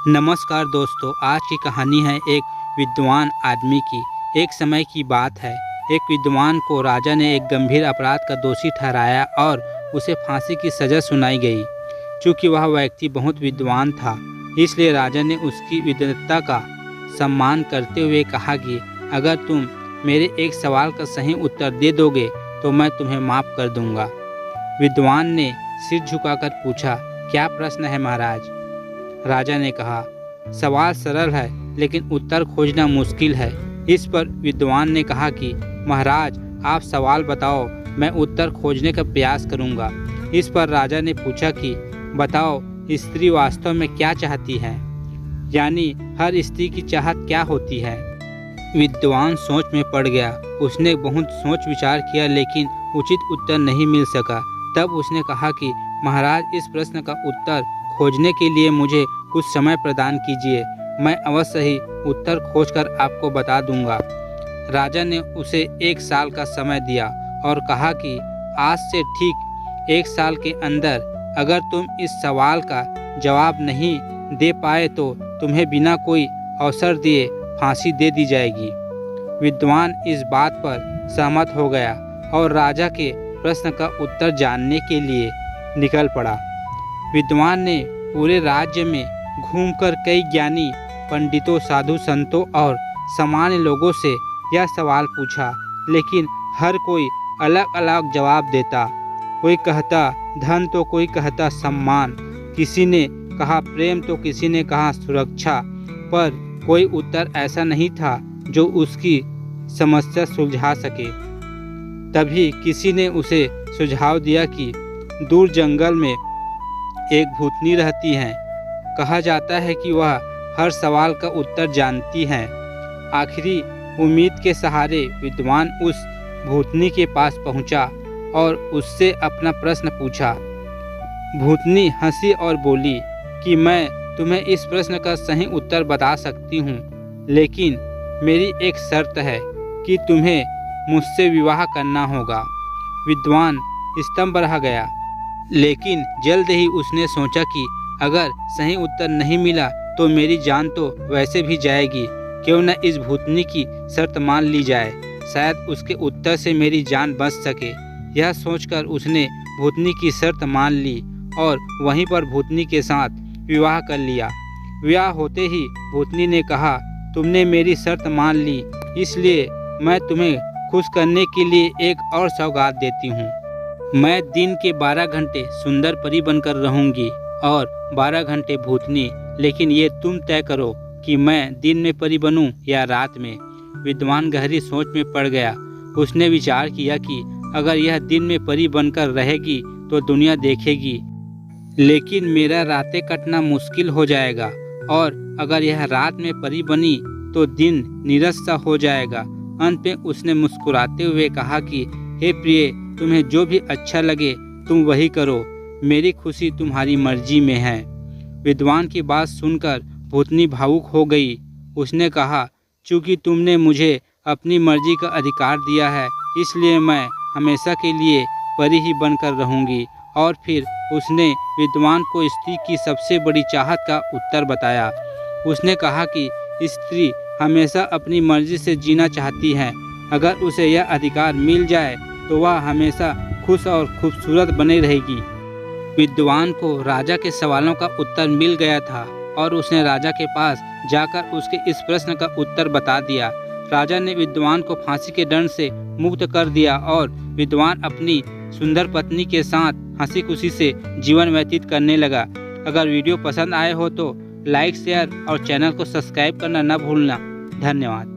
नमस्कार दोस्तों, आज की कहानी है एक विद्वान आदमी की। एक समय की बात है, एक विद्वान को राजा ने एक गंभीर अपराध का दोषी ठहराया और उसे फांसी की सज़ा सुनाई गई। चूँकि वह व्यक्ति बहुत विद्वान था, इसलिए राजा ने उसकी विद्वता का सम्मान करते हुए कहा कि अगर तुम मेरे एक सवाल का सही उत्तर दे दोगे तो मैं तुम्हें माफ़ कर दूंगा। विद्वान ने सिर झुकाकर पूछा, क्या प्रश्न है महाराज? राजा ने कहा, सवाल सरल है लेकिन उत्तर खोजना मुश्किल है। इस पर विद्वान ने कहा कि महाराज, आप सवाल बताओ, मैं उत्तर खोजने का प्रयास करूंगा। इस पर राजा ने पूछा कि बताओ, स्त्री वास्तव में क्या चाहती है, यानी हर स्त्री की चाहत क्या होती है? विद्वान सोच में पड़ गया। उसने बहुत सोच विचार किया लेकिन उचित उत्तर नहीं मिल सका। तब उसने कहा कि महाराज, इस प्रश्न का उत्तर खोजने के लिए मुझे कुछ समय प्रदान कीजिए। मैं अवश्य ही उत्तर खोजकर आपको बता दूंगा। राजा ने उसे 1 साल का समय दिया और कहा कि आज से ठीक 1 साल के अंदर अगर तुम इस सवाल का जवाब नहीं दे पाए तो तुम्हें बिना कोई अवसर दिए फांसी दे दी जाएगी। विद्वान इस बात पर सहमत हो गया और राजा के प्रश्न का उत्तर जानने के लिए निकल पड़ा। विद्वान ने पूरे राज्य में घूमकर कई ज्ञानी पंडितों, साधु संतों और सामान्य लोगों से यह सवाल पूछा, लेकिन हर कोई अलग अलग जवाब देता। कोई कहता धन तो कोई कहता सम्मान, किसी ने कहा प्रेम तो किसी ने कहा सुरक्षा, पर कोई उत्तर ऐसा नहीं था जो उसकी समस्या सुलझा सके। तभी किसी ने उसे सुझाव दिया कि दूर जंगल में एक भूतनी रहती है। कहा जाता है कि वह हर सवाल का उत्तर जानती है। आखिरी उम्मीद के सहारे विद्वान उस भूतनी के पास पहुंचा और उससे अपना प्रश्न पूछा। भूतनी हंसी और बोली कि मैं तुम्हें इस प्रश्न का सही उत्तर बता सकती हूँ, लेकिन मेरी एक शर्त है कि तुम्हें मुझसे विवाह करना होगा। विद्वान स्तंभ रह गया, लेकिन जल्द ही उसने सोचा कि अगर सही उत्तर नहीं मिला तो मेरी जान तो वैसे भी जाएगी, क्यों न इस भूतनी की शर्त मान ली जाए, शायद उसके उत्तर से मेरी जान बच सके। यह सोचकर उसने भूतनी की शर्त मान ली और वहीं पर भूतनी के साथ विवाह कर लिया। विवाह होते ही भूतनी ने कहा, तुमने मेरी शर्त मान ली, इसलिए मैं तुम्हें खुश करने के लिए एक और सौगात देती हूँ। मैं दिन के 12 घंटे सुंदर परी बनकर रहूंगी और 12 घंटे भूतनी, लेकिन ये तुम तय करो कि मैं दिन में परी बनूं या रात में। विद्वान गहरी सोच में पड़ गया। उसने विचार किया कि अगर यह दिन में परी बनकर रहेगी तो दुनिया देखेगी, लेकिन मेरा रातें कटना मुश्किल हो जाएगा, और अगर यह रात में परी बनी तो दिन नीरस सा हो जाएगा। अंत में उसने मुस्कुराते हुए कहा कि हे प्रिय, तुम्हें जो भी अच्छा लगे तुम वही करो, मेरी खुशी तुम्हारी मर्जी में है। विद्वान की बात सुनकर भूतनी भावुक हो गई। उसने कहा, चूँकि तुमने मुझे अपनी मर्जी का अधिकार दिया है, इसलिए मैं हमेशा के लिए परी ही बनकर रहूंगी। और फिर उसने विद्वान को स्त्री की सबसे बड़ी चाहत का उत्तर बताया। उसने कहा कि स्त्री हमेशा अपनी मर्जी से जीना चाहती है। अगर उसे यह अधिकार मिल जाए तो वह हमेशा खुश और खूबसूरत बनी रहेगी। विद्वान को राजा के सवालों का उत्तर मिल गया था और उसने राजा के पास जाकर उसके इस प्रश्न का उत्तर बता दिया। राजा ने विद्वान को फांसी के दंड से मुक्त कर दिया और विद्वान अपनी सुंदर पत्नी के साथ हंसी खुशी से जीवन व्यतीत करने लगा। अगर वीडियो पसंद आए हो तो लाइक, शेयर और चैनल को सब्सक्राइब करना न भूलना। धन्यवाद।